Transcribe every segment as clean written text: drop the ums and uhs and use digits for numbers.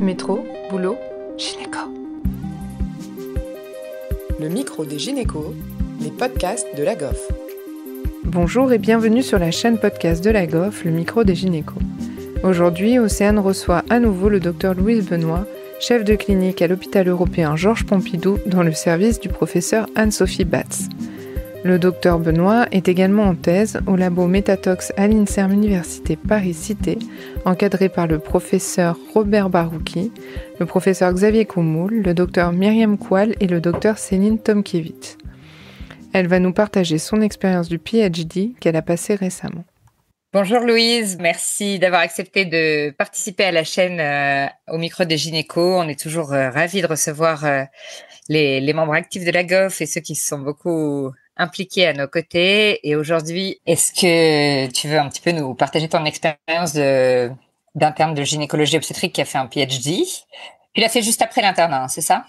Métro, boulot, gynéco. Le micro des gynécos, les podcasts de la GOF. Bonjour et bienvenue sur la chaîne podcast de la GOF, le micro des gynécos. Aujourd'hui, Océane reçoit à nouveau le docteur Louise Benoît, chef de clinique à l'hôpital européen Georges Pompidou dans le service du professeur Anne-Sophie Batz. Le docteur Benoît est également en thèse au labo Métatox à l'INSERM Université Paris-Cité, encadré par le professeur Robert Barouki, le professeur Xavier Koumoul, le docteur Myriam Koual et le docteur Céline Tomkiewicz. Elle va nous partager son expérience du PhD qu'elle a passé récemment. Bonjour Louise, merci d'avoir accepté de participer à la chaîne au micro des gynécos. On est toujours ravis de recevoir les membres actifs de la GOF et ceux qui se sont beaucoup impliqués à nos côtés. Et aujourd'hui, est-ce que tu veux un petit peu nous partager ton expérience d'interne de gynécologie obstétrique qui a fait un PhD? Tu l'as fait juste après l'internat, c'est ça?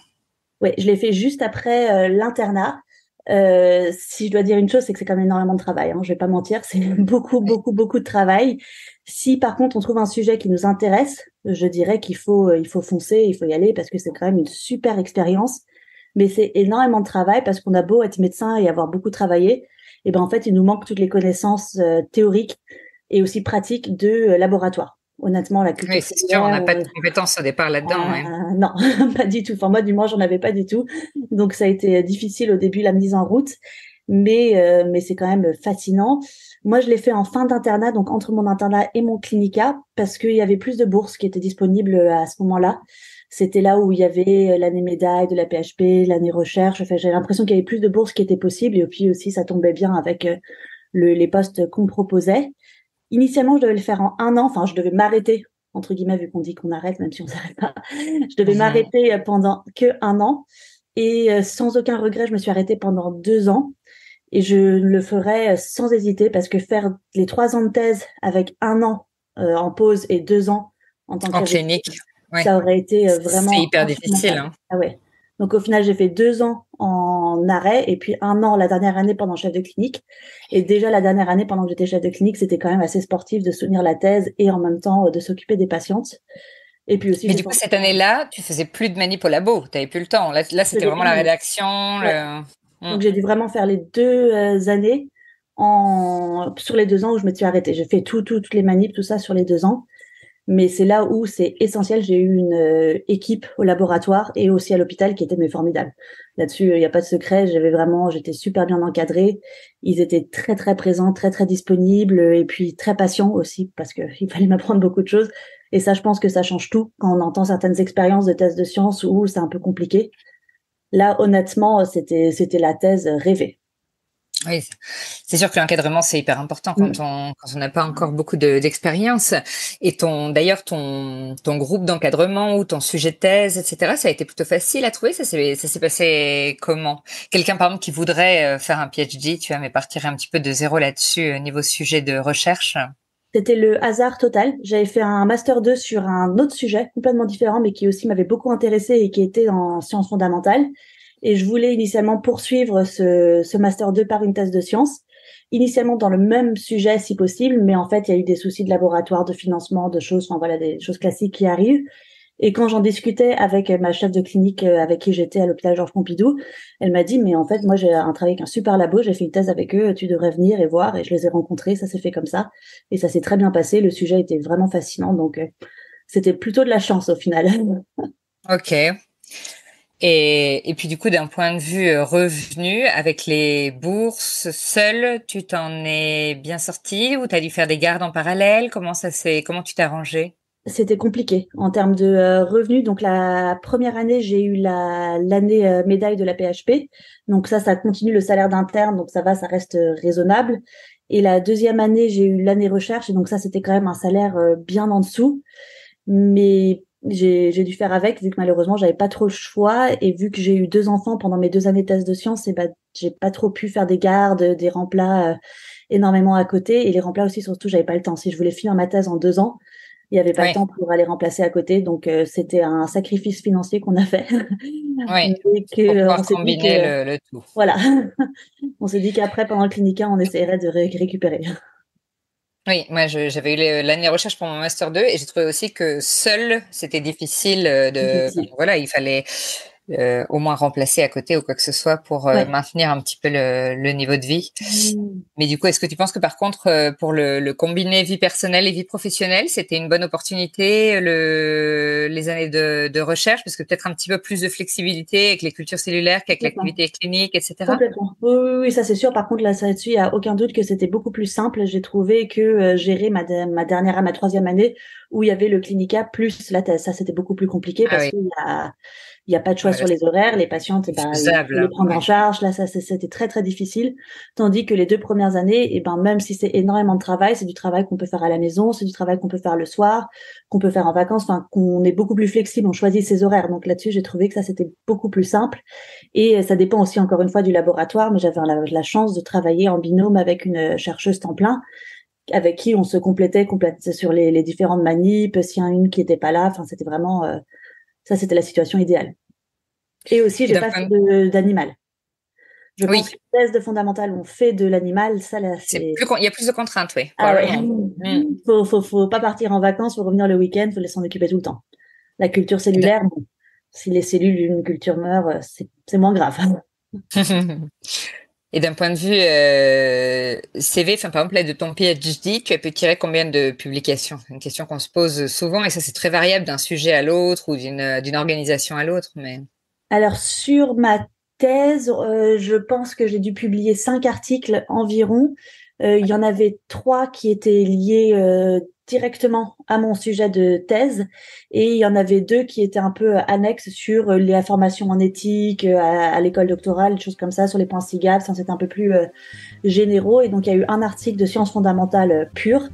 Oui, je l'ai fait juste après l'internat. Si je dois dire une chose, c'est que c'est quand même énormément de travail. Je vais pas mentir, c'est beaucoup de travail. Si par contre on trouve un sujet qui nous intéresse, je dirais qu'il faut foncer, il faut y aller parce que c'est quand même une super expérience. Mais c'est énormément de travail parce qu'on a beau être médecin et avoir beaucoup travaillé, et ben en fait il nous manque toutes les connaissances théoriques et aussi pratiques de laboratoire. Honnêtement, la culture. Oui, c'est sûr, on n'a pas de compétences au départ là-dedans. Ouais. Non, pas du tout. Enfin, moi, du moins, j'en avais pas du tout. Donc, ça a été difficile au début, la mise en route. Mais c'est quand même fascinant. Moi, je l'ai fait en fin d'internat, donc entre mon internat et mon clinica, parce qu'il y avait plus de bourses qui étaient disponibles à ce moment-là. C'était là où il y avait l'année médaille de la PHP, l'année recherche. Enfin, j'avais l'impression qu'il y avait plus de bourses qui étaient possibles. Et puis aussi, ça tombait bien avec les postes qu'on me proposait. Initialement, je devais le faire en 1 an. Enfin, je devais m'arrêter, entre guillemets, vu qu'on dit qu'on arrête, même si on s'arrête pas. Je devais m'arrêter pendant que 1 an. Et sans aucun regret, je me suis arrêtée pendant 2 ans. Et je le ferai sans hésiter parce que faire les 3 ans de thèse avec 1 an en pause et 2 ans en tant que clinique, ouais. Ça aurait été vraiment... C'est hyper difficile. Hein. Ah ouais. Donc, au final, j'ai fait 2 ans en arrêt et puis 1 an la dernière année pendant chef de clinique. Et déjà, la dernière année, pendant que j'étais chef de clinique, c'était quand même assez sportif de soutenir la thèse et en même temps de s'occuper des patientes. Et puis aussi... Mais du coup, cette année-là, tu faisais plus de manip au labo. Tu n'avais plus le temps. Là c'était vraiment la rédaction. Ouais. Donc, j'ai dû vraiment faire les 2 années sur les 2 ans où je me suis arrêtée. J'ai fait toutes les manips, tout ça sur les 2 ans. Mais c'est là où c'est essentiel. J'ai eu une équipe au laboratoire et aussi à l'hôpital qui était formidable. Là-dessus, il n'y a pas de secret. J'étais super bien encadrée. Ils étaient très, très présents, très, très disponibles et puis très patients aussi parce qu'il fallait m'apprendre beaucoup de choses. Et ça, je pense que ça change tout quand on entend certaines expériences de thèse de sciences où c'est un peu compliqué. Là, honnêtement, c'était la thèse rêvée. Oui, c'est sûr que l'encadrement, c'est hyper important quand on n'a pas encore beaucoup d'expérience. Et d'ailleurs, ton groupe d'encadrement ou ton sujet de thèse, etc., ça a été plutôt facile à trouver. Ça s'est passé comment? Quelqu'un, par exemple, qui voudrait faire un PhD, mais partirait un petit peu de zéro là-dessus, niveau sujet de recherche. C'était le hasard total. J'avais fait un master 2 sur un autre sujet complètement différent, mais qui aussi m'avait beaucoup intéressé et qui était en sciences fondamentales. Et je voulais initialement poursuivre ce master 2 par une thèse de sciences, initialement dans le même sujet si possible, mais en fait, il y a eu des soucis de laboratoire, de financement, de choses, enfin voilà, des choses classiques qui arrivent. Et quand j'en discutais avec ma chef de clinique avec qui j'étais à l'hôpital Georges Pompidou, elle m'a dit, mais en fait, moi, j'ai un travail avec un super labo, j'ai fait une thèse avec eux, tu devrais venir et voir. Et je les ai rencontrés, ça s'est fait comme ça. Et ça s'est très bien passé. Le sujet était vraiment fascinant. Donc, c'était plutôt de la chance au final. Ok. Et puis du coup, d'un point de vue revenu, avec les bourses seules, tu t'en es bien sortie ou tu as dû faire des gardes en parallèle? Comment tu t'es arrangée? C'était compliqué en termes de revenus. Donc la première année, j'ai eu l'année médaille de la PHP. Donc ça continue le salaire d'interne, donc ça va, ça reste raisonnable. Et la deuxième année, j'ai eu l'année recherche, et donc ça c'était quand même un salaire bien en dessous. Mais j'ai dû faire avec, vu que malheureusement j'avais pas trop le choix, et vu que j'ai eu 2 enfants pendant mes 2 années de thèse de sciences, et j'ai pas trop pu faire des gardes, des remplats énormément à côté. Et les remplats aussi, surtout, j'avais pas le temps. Si je voulais finir ma thèse en 2 ans, il n'y avait pas le temps pour aller remplacer à côté, donc c'était un sacrifice financier qu'on a fait. Oui, pour pouvoir combiner le tout. Voilà, on s'est dit qu'après, pendant le clinica, on essaierait de récupérer. Oui, moi j'avais eu l'année recherche pour mon master 2 et j'ai trouvé aussi que seul c'était difficile Difficile. voilà, il fallait au moins remplacer à côté ou quoi que ce soit pour Ouais. maintenir un petit peu le niveau de vie. Mmh. Mais du coup, est-ce que tu penses que par contre, pour le combiner vie personnelle et vie professionnelle, c'était une bonne opportunité, les années de recherche, parce que peut-être un petit peu plus de flexibilité avec les cultures cellulaires qu'avec Complètement. l'activité clinique, etc. Complètement. Oui, oui, oui, ça c'est sûr. Par contre, là, ça dessus, il n'y a aucun doute que c'était beaucoup plus simple. J'ai trouvé que gérer ma troisième année, où il y avait le clinica plus la thèse, ça c'était beaucoup plus compliqué Ah parce oui, qu'il y a pas de choix ouais, là, sur les horaires. Les patientes, c'est il faut les faisable. prendre en Ouais. charge. Là, c'était très, très difficile. Tandis que les 2 premières années, même si c'est énormément de travail, c'est du travail qu'on peut faire à la maison, c'est du travail qu'on peut faire le soir, qu'on peut faire en vacances, enfin, qu'on est beaucoup plus flexible, on choisit ses horaires. Donc là-dessus, j'ai trouvé que ça, c'était beaucoup plus simple. Et ça dépend aussi, encore une fois, du laboratoire, mais j'avais la chance de travailler en binôme avec une chercheuse temps plein, avec qui on se complétait sur les différentes manips, s'il y en a une qui était pas là, enfin, c'était vraiment, ça, c'était la situation idéale. Et aussi, Et j'ai d'un pas point fait de... d'animal. Je pense Oui, que les thèses de fondamentale, on fait de l'animal, ça, là, c'est, il y a plus de contraintes, oui, ah ouais. probablement. Mm. Faut pas partir en vacances, faut revenir le week-end, faut s'en occuper tout le temps. La culture Et d'un- cellulaire, bon, si les cellules d'une culture meurent, c'est moins grave. Et d'un point de vue CV, enfin, par exemple, là, de ton PhD, tu as pu tirer combien de publications? Une question qu'on se pose souvent, et ça, c'est très variable d'un sujet à l'autre ou d'une organisation à l'autre. Mais Alors, sur ma thèse, je pense que j'ai dû publier 5 articles environ. Il y en avait 3 qui étaient liés directement à mon sujet de thèse et il y en avait 2 qui étaient un peu annexes sur les formations en éthique à l'école doctorale, des choses comme ça, sur les points SIGAP, ça c'était un peu plus généraux. Et donc, il y a eu un article de sciences fondamentales pures,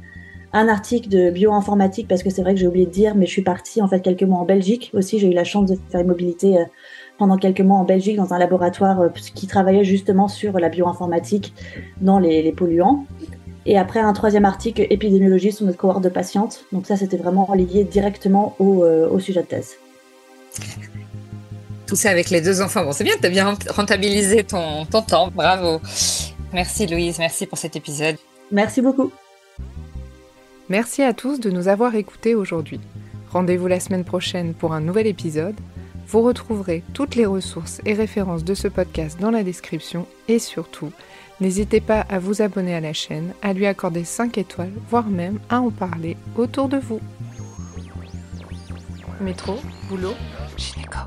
un article de bioinformatique, parce que c'est vrai que j'ai oublié de dire, mais je suis partie en fait quelques mois en Belgique aussi. J'ai eu la chance de faire une mobilité pendant quelques mois en Belgique dans un laboratoire qui travaillait justement sur la bioinformatique dans les polluants. Et après, un 3e article, épidémiologie sur notre cohorte de patientes. Donc ça, c'était vraiment lié directement au sujet de thèse. tout ça avec les 2 enfants. Bon, c'est bien, tu as bien rentabilisé ton temps. Bravo. Merci Louise, merci pour cet épisode. Merci beaucoup. Merci à tous de nous avoir écoutés aujourd'hui. Rendez-vous la semaine prochaine pour un nouvel épisode. Vous retrouverez toutes les ressources et références de ce podcast dans la description et surtout, n'hésitez pas à vous abonner à la chaîne, à lui accorder 5 étoiles, voire même à en parler autour de vous. Métro, boulot, gynéco.